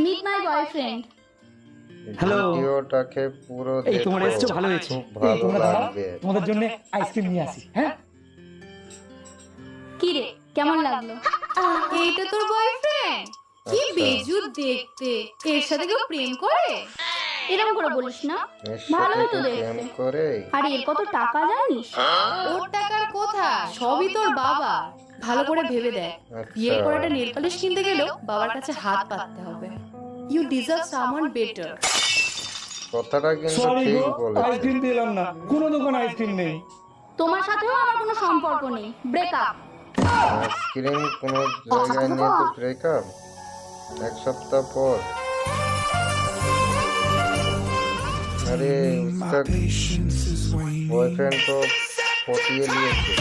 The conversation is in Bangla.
Meet my boyfriend. হ্যালো। ভিডিওটাকে পুরো এই তোমার দেখো, এসছো, ভালো হয়েছে। খুব এই ভালো তোমরা দাঁড়াও, লাগবে। তোমাদের জন্য আইসক্রিম নিয়ে আসি। হ্যাঁ, কি রে, কেমন লাগলো? এইটা তোর বয়ফ্রেন্ড? কি আচ্ছা। বেজুর দেখতে, এর সাথে কেউ প্রেম করে? এরকম করে বলিস না, এর ভালোই সাথে তো কি দেখতে। প্রেম করে? আর এর কত টাকা জানিস? ওর টাকার কথা সবই তোর বাবা। ভালো করে ভেবে দেখ, বিয়ের পর একটা নেল পালিশ কিনতে গেলেও বাবার কাছে হাত পাততে হবে। You deserve someone better. কথাটা কিন্তু সরি ঠিক গো, বলেছে। আইসক্রিম পেলাম না, কোনো দোকানে আইসক্রিম নেই। তোমার সাথেও আমার কোনো সম্পর্ক নেই, ব্রেকআপ। আইসক্রিম কোনো জায়গায় নিয়ে তো ব্রেকআপ? এক সপ্তাহ পর? अरे उसका बॉयफ्रेंड तो पटिए लिए थे।